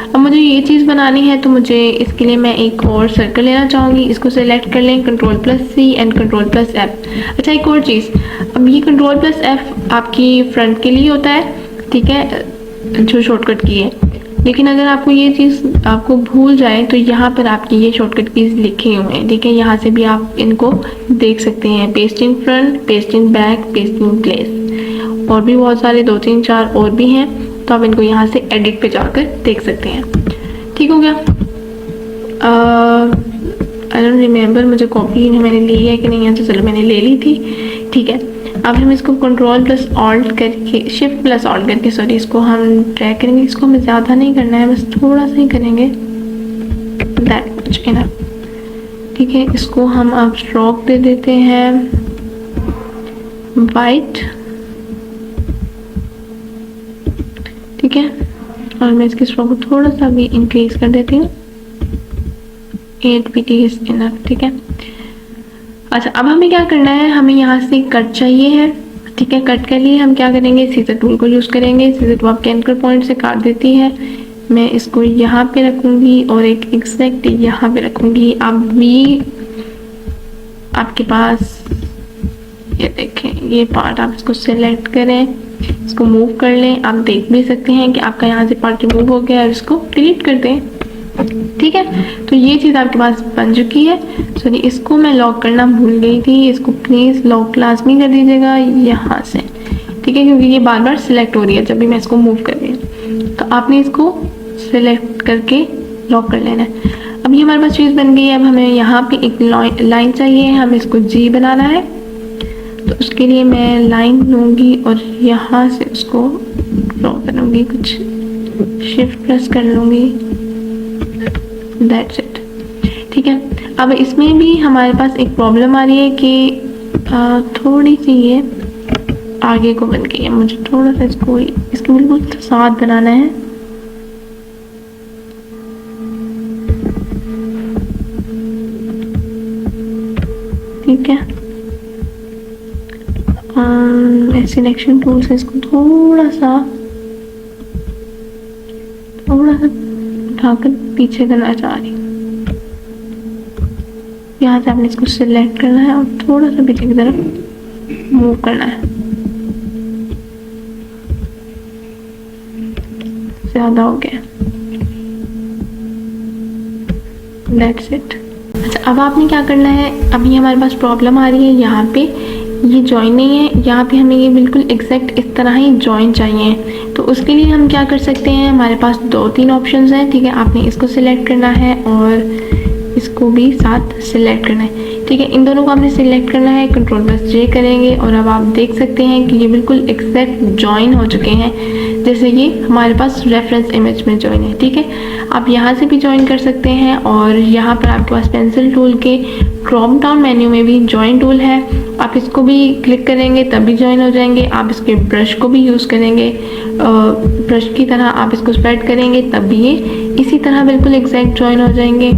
अब मुझे ये चीज़ बनानी है तो मुझे इसके लिए मैं एक और सर्कल लेना चाहूँगी। इसको सेलेक्ट कर लें, Ctrl+C एंड Ctrl+F। अच्छा, एक और चीज़, अब ये Ctrl+F आपकी फ्रंट के लिए होता है। ठीक है, जो शॉर्टकट की है, लेकिन अगर आपको ये चीज़ आपको भूल जाए तो यहाँ पर आपकी ये शॉर्टकट कीज़ लिखे हुए हैं। ठीक है, यहाँ से भी आप इनको देख सकते हैं, paste in front, paste in back, paste in place, और भी बहुत सारे 2-3-4 और भी हैं। तो आप इनको यहाँ से एडिट पे जाकर देख सकते हैं। ठीक हो गया, आई डोंट रिमेंबर मुझे कॉपी मैंने ली है कि नहीं है, तो चलो मैंने ले ली थी। ठीक है, अब हम इसको Ctrl+Alt करके, Shift+Alt करके, सॉरी, इसको हम ड्रैग करेंगे। इसको हमें ज़्यादा नहीं करना है, बस थोड़ा सा ही करेंगे, दैट मच इनफ। ठीक है, इसको हम अब स्ट्रोक दे देते हैं वाइट। ठीक है, और मैं इसके स्ट्रोक को थोड़ा सा भी इंक्रीज कर देती हूँ। 8 pt इज इनफ, ठीक है। अच्छा, अब हमें क्या करना है, हमें यहाँ से कट चाहिए है, ठीक है। कट के लिए हम क्या करेंगे, सीजर टूल को यूज़ करेंगे। सीजर टूल आपके एंकर पॉइंट से काट देती है। मैं इसको यहाँ पे रखूँगी और एक एग्जैक्ट यहाँ पे रखूँगी। अब भी आपके पास ये देखें, ये पार्ट आप इसको सेलेक्ट करें, इसको मूव कर लें। आप देख भी सकते हैं कि आपका यहाँ से पार्ट रिमूव हो गया है, इसको डिलीट कर दें, ठीक है। तो ये चीज़ आपके पास बन चुकी है। सॉरी, इसको मैं लॉक करना भूल गई थी, इसको प्लीज़ लॉक लाजमी कर दीजिएगा यहाँ से, ठीक है, क्योंकि ये बार बार सिलेक्ट हो रही है जब भी मैं इसको मूव कर रही हूँ। तो आपने इसको सिलेक्ट करके लॉक कर लेना है। अब ये हमारे पास चीज़ बन गई है। अब हमें यहाँ पे एक लाइन चाहिए, हमें इसको जी बनाना है। तो उसके लिए मैं लाइन लूँगी और यहाँ से उसको ड्रॉ करूँगी, कुछ शिफ्ट प्रेस कर लूँगी, दैट्स इट, ठीक है। अब इसमें भी हमारे पास एक प्रॉब्लम आ रही है कि थोड़ी सी ये आगे को बन गई है। मुझे थोड़ा सा इसको इसके बिल्कुल साथ बनाना है, ठीक है। सिलेक्शन टूल से इसको थोड़ा सा उठाकर पीछे करना चाह रही हूँ। यहाँ से आपने इसको सिलेक्ट करना है और थोड़ा सा पीछे की तरफ मूव करना है, ज्यादा हो गया, दैट्स इट। अच्छा, अब आपने क्या करना है, अभी हमारे पास प्रॉब्लम आ रही है, यहाँ पे ये जॉइन नहीं है, यहाँ पे हमें ये बिल्कुल एग्जैक्ट इस तरह ही जॉइन चाहिए। तो उसके लिए हम क्या कर सकते हैं, हमारे पास 2-3 ऑप्शंस हैं, ठीक है। आपने इसको सिलेक्ट करना है और इसको भी साथ सिलेक्ट करना है, ठीक है। इन दोनों को आपने सिलेक्ट करना है, कंट्रोल प्लस जे करेंगे और अब आप देख सकते हैं कि ये बिल्कुल एग्जैक्ट जॉइन हो चुके हैं, जैसे ये हमारे पास रेफरेंस इमेज में जॉइन है, ठीक है। आप यहाँ से भी जॉइन कर सकते हैं और यहाँ पर आपके पास पेंसिल टूल के ड्रॉप डाउन मेन्यू में भी जॉइन टूल है, आप इसको भी क्लिक करेंगे तब भी जॉइन हो जाएंगे। आप इसके ब्रश को भी यूज़ करेंगे, ब्रश की तरह आप इसको स्प्रेड करेंगे तब भी ये इसी तरह बिल्कुल एग्जैक्ट जॉइन हो जाएंगे।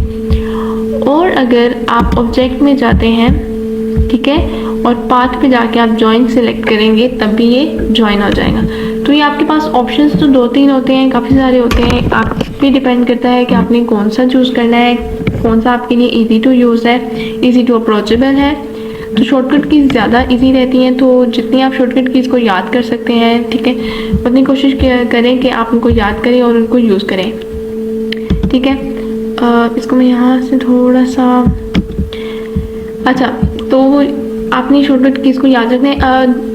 और अगर आप ऑब्जेक्ट में जाते हैं, ठीक है, और पाथ पे जाके आप जॉइन सेलेक्ट करेंगे तब भी ये जॉइन हो जाएगा। तो ये आपके पास ऑप्शंस तो 2-3 होते हैं, काफ़ी सारे होते हैं, आप पे डिपेंड करता है कि आपने कौन सा चूज़ करना है, कौन सा आपके लिए इजी टू यूज़ है, इजी टू अप्रोचेबल है। तो शॉर्टकट कीज़ ज़्यादा इजी रहती हैं, तो जितनी आप शॉर्टकट कीज़ को याद कर सकते हैं, ठीक है, उतनी कोशिश करें कि आप उनको याद करें और उनको यूज़ करें, ठीक है। इसको मैं यहाँ से थोड़ा सा, अच्छा, तो आपने शॉर्टकट कीज़ को याद रखना है।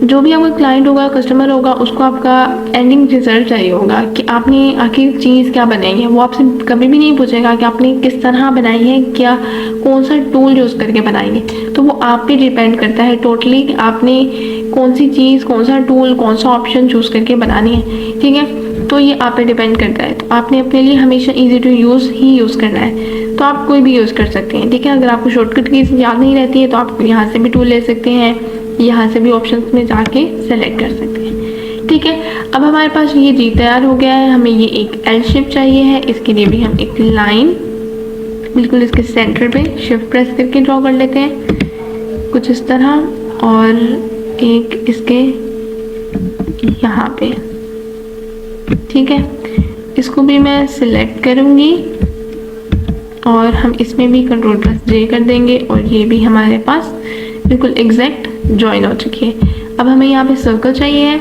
जो भी आपका क्लाइंट होगा, कस्टमर होगा, उसको आपका एंडिंग रिजल्ट चाहिए होगा कि आपने आखिर चीज़ क्या बनाई है। वो आपसे कभी भी नहीं पूछेगा कि आपने किस तरह बनाई है, क्या कौन सा टूल यूज़ करके बनाई है। तो वो आप पे डिपेंड करता है टोटली कि आपने कौन सी चीज़, कौन सा टूल, कौन सा ऑप्शन चूज़ करके बनानी है, ठीक है। तो ये आप पे डिपेंड करता है। तो आपने अपने लिए हमेशा ईजी टू यूज़ ही यूज़ करना है। तो आप कोई भी यूज़ कर सकते हैं, ठीक है। अगर आपको शॉर्टकट कीज़ याद नहीं रहती है तो आप यहाँ से भी टूल ले सकते हैं, यहाँ से भी ऑप्शंस में जाके सेलेक्ट कर सकते हैं, ठीक है। अब हमारे पास ये जी तैयार हो गया है। हमें ये एक एल शेप चाहिए है, इसके लिए भी हम एक लाइन बिल्कुल इसके सेंटर पे शिफ्ट प्रेस करके ड्रॉ कर लेते हैं, कुछ इस तरह, और एक इसके यहाँ पे, ठीक है। इसको भी मैं सिलेक्ट करूँगी और हम इसमें भी कंट्रोल प्लस जे कर देंगे और ये भी हमारे पास बिल्कुल एग्जैक्ट जॉइन हो चुकी है। अब हमें यहाँ पे सर्कल चाहिए है,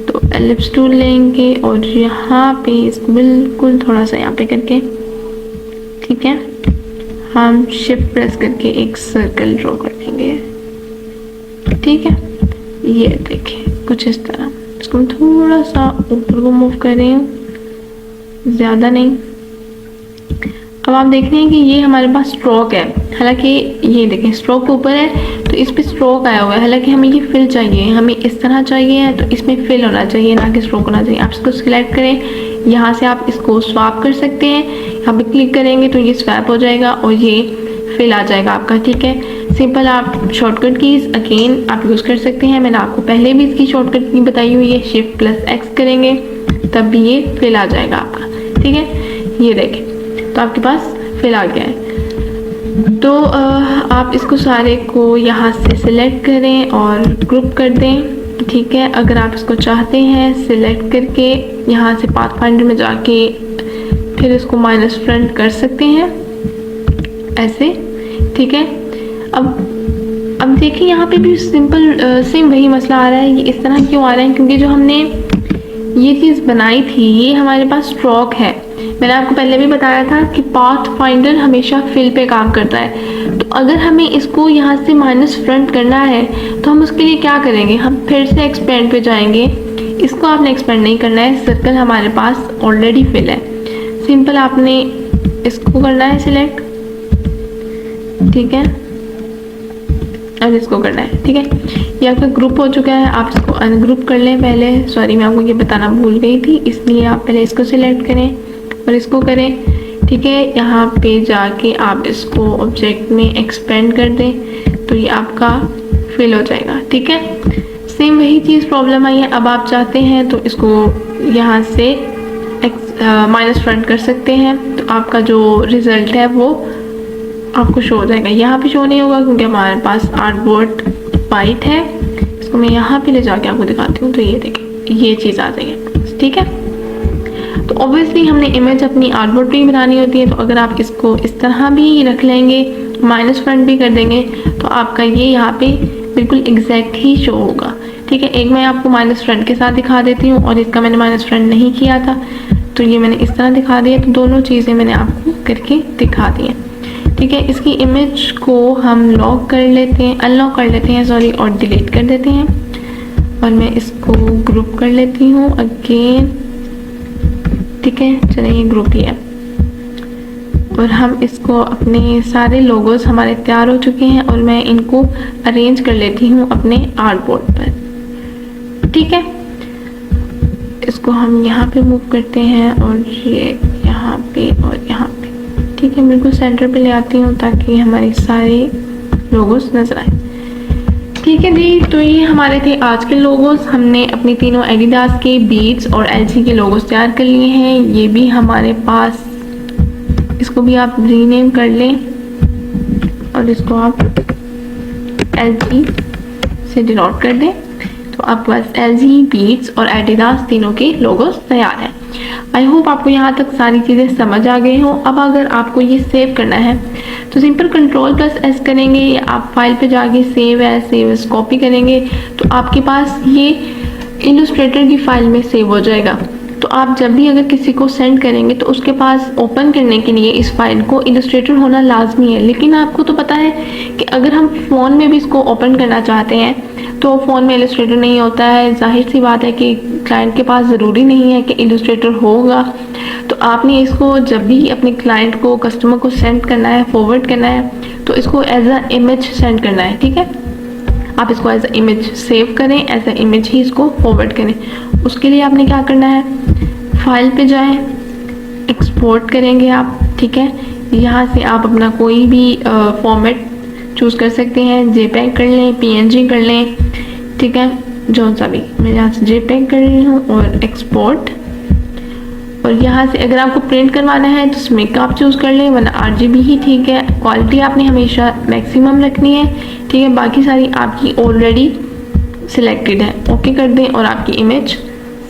तो एलिप्स टूल लेंगे और यहाँ पे इसको बिल्कुल थोड़ा सा यहाँ पे करके, ठीक है, हम शिफ्ट प्रेस करके एक सर्कल ड्रॉ कर देंगे, ठीक है। ये देखिए कुछ इस तरह। इसको हम थोड़ा सा ऊपर को मूव कर रही हूँ, ज़्यादा नहीं। अब आप देख रहे हैं कि ये हमारे पास स्ट्रोक है, हालांकि ये देखें स्ट्रोक ऊपर है तो इस पे स्ट्रोक आया हुआ है, हालांकि हमें ये फिल चाहिए, हमें इस तरह चाहिए तो इसमें फिल होना चाहिए, ना कि स्ट्रोक होना चाहिए। आप इसको सिलेक्ट करें, यहाँ से आप इसको स्वैप कर सकते हैं, यहाँ पे क्लिक करेंगे तो ये स्वैप हो जाएगा और ये फिल आ जाएगा आपका, ठीक है। सिंपल आप शॉर्टकट कीज़ अगेन आप यूज़ कर सकते हैं, मैंने आपको पहले भी इसकी शॉर्टकट की बताई हुई है, शिफ्ट प्लस एक्स करेंगे तब भी ये फिल आ जाएगा आपका, ठीक है। ये देखें तो आपके पास फिल आ गया है। तो आप इसको सारे को यहाँ से सिलेक्ट करें और ग्रुप कर दें, ठीक है। अगर आप इसको चाहते हैं सिलेक्ट करके यहाँ से पाथफाइंडर में जाके फिर इसको माइनस फ्रंट कर सकते हैं ऐसे, ठीक है। अब देखिए यहाँ पे भी सिंपल सेम वही मसला आ रहा है। ये इस तरह क्यों आ रहा है? क्योंकि जो हमने ये चीज़ बनाई थी ये हमारे पास स्ट्रोक है। मैंने आपको पहले भी बताया था कि पाथफाइंडर हमेशा फिल पे काम करता है। तो अगर हमें इसको यहाँ से माइनस फ्रंट करना है तो हम उसके लिए क्या करेंगे? हम फिर से एक्सपेंड पे जाएंगे। इसको आपने एक्सपेंड नहीं करना है, सर्कल हमारे पास ऑलरेडी फिल है। सिंपल आपने इसको करना है सिलेक्ट, ठीक है। अब इसको करना है, ठीक है। ये आपका ग्रुप हो चुका है, आप इसको अनग्रुप कर लें पहले। सॉरी, मैं आपको ये बताना भूल गई थी, इसलिए आप पहले इसको सिलेक्ट करें और इसको करें, ठीक है। यहाँ पे जाके आप इसको ऑब्जेक्ट में एक्सपेंड कर दें तो ये आपका फिल हो जाएगा, ठीक है। सेम वही चीज़ प्रॉब्लम आई है। अब आप चाहते हैं तो इसको यहाँ से माइनस फ्रंट कर सकते हैं, तो आपका जो रिज़ल्ट है वो आपको शो हो जाएगा। यहाँ पे शो नहीं होगा क्योंकि हमारे पास आर्टबोर्ड वाइट है। इसको मैं यहाँ पे ले जाके आपको दिखाती हूँ, तो ये देखिए ये चीज़ आ जाएगी, ठीक है। तो ऑब्वियसली हमने इमेज अपनी आर्टबोर्ड पे ही बनानी होती है, तो अगर आप इसको इस तरह भी रख लेंगे, माइनस फ्रंट भी कर देंगे, तो आपका ये यहाँ पे बिल्कुल एग्जैक्ट ही शो होगा, ठीक है। एक मैं आपको माइनस फ्रंट के साथ दिखा देती हूँ और इसका मैंने माइनस फ्रंट नहीं किया था, तो ये मैंने इस तरह दिखा दिया। तो दोनों चीज़ें मैंने आपको करके दिखा दी हैं, ठीक है। इसकी इमेज को हम लॉक कर लेते हैं, अनलॉक कर लेते हैं सॉरी, और डिलीट कर देते हैं। और मैं इसको ग्रुप कर लेती हूँ अगेन, ठीक है। चलिए ये ग्रुप ही है और हम इसको अपने सारे लोगोस हमारे तैयार हो चुके हैं और मैं इनको अरेंज कर लेती हूँ अपने आर्टबोर्ड पर, ठीक है। इसको हम यहाँ पे मूव करते हैं और ये यहाँ पे और यहाँ पे, ठीक है। बिल्कुल सेंटर पे ले आती हूँ ताकि हमारे सारे लोगोस नजर आए, ठीक है जी। तो ये हमारे थे आज के लोगोस। हमने अपनी तीनों एडिडास के, बीट्स और एलजी के लोगोस तैयार कर लिए हैं। ये भी हमारे पास, इसको भी आप रीनेम कर लें और इसको आप एलजी से डिनोट कर दें, तो आपके पास एलजी, बीट्स और एडिडास तीनों के लोगोस तैयार हैं। आई होप आपको यहाँ तक सारी चीज़ें समझ आ गई हो। अब अगर आपको ये सेव करना है तो सिंपल Ctrl+S करेंगे या आप फाइल पे जाके सेव एज कॉपी करेंगे तो आपके पास ये इलस्ट्रेटर की फाइल में सेव हो जाएगा। तो आप जब भी अगर किसी को सेंड करेंगे तो उसके पास ओपन करने के लिए इस फाइल को इलस्ट्रेटर होना लाजमी है। लेकिन आपको तो पता है कि अगर हम फ़ोन में भी इसको ओपन करना चाहते हैं तो फ़ोन में इलस्ट्रेटर नहीं होता है। जाहिर सी बात है कि क्लाइंट के पास ज़रूरी नहीं है कि इलस्ट्रेटर होगा। तो आपने इसको जब भी अपने क्लाइंट को, कस्टमर को सेंड करना है, फॉरवर्ड करना है, तो इसको एज अ इमेज सेंड करना है, ठीक है। आप इसको एज अ इमेज सेव करें, एज अ इमेज ही इसको फॉरवर्ड करें। उसके लिए आपने क्या करना है, फाइल पे जाएं, एक्सपोर्ट करेंगे आप, ठीक है। यहाँ से आप अपना कोई भी फॉर्मेट चूज़ कर सकते हैं, जेपीईजी कर लें, पीएनजी कर लें, ठीक है, जो सा भी। मैं यहाँ से जेपीईजी कर रही हूँ और एक्सपोर्ट। और यहाँ से अगर आपको प्रिंट करवाना है तो स्मिक आप चूज़ कर लें, वरना आरजीबी ही ठीक है। क्वालिटी आपने हमेशा मैक्सिमम रखनी है, ठीक है। बाकी सारी आपकी ऑलरेडी सिलेक्टेड है, ओके कर दें और आपकी इमेज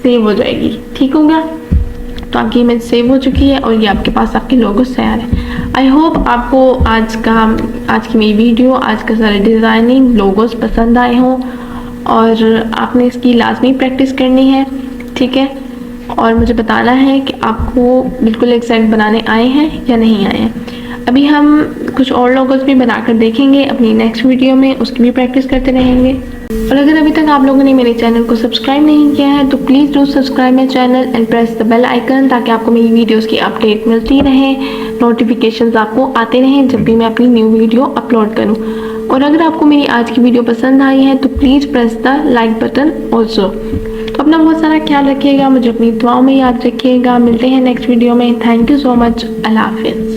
सेव हो जाएगी, ठीक हो गया। तो आपकी इमेज सेव हो चुकी है और ये आपके पास आपके लोगो तैयार है। आई होप आपको आज की मेरी वीडियो, आज का सारे डिज़ाइनिंग लोगोस पसंद आए हों और आपने इसकी लाजमी प्रैक्टिस करनी है, ठीक है। और मुझे बताना है कि आपको बिल्कुल एग्जैक्ट बनाने आए हैं या नहीं आए हैं। अभी हम कुछ और लोगोस भी बनाकर देखेंगे अपनी नेक्स्ट वीडियो में, उसकी भी प्रैक्टिस करते रहेंगे। और अगर अभी तक आप लोगों ने मेरे चैनल को सब्सक्राइब नहीं किया है तो please do subscribe my channel and press the bell icon, ताकि आपको मेरी वीडियोस की अपडेट मिलती रहे, नोटिफिकेशंस आपको आते रहें जब भी मैं अपनी न्यू वीडियो अपलोड करूं। और अगर आपको मेरी आज की वीडियो पसंद आई है तो please press the like button also. तो अपना बहुत सारा ख्याल रखिएगा, मुझे अपनी दुआओं में याद रखिएगा। मिलते हैं नेक्स्ट वीडियो में। Thank you so much. अल्लाह हाफिज़।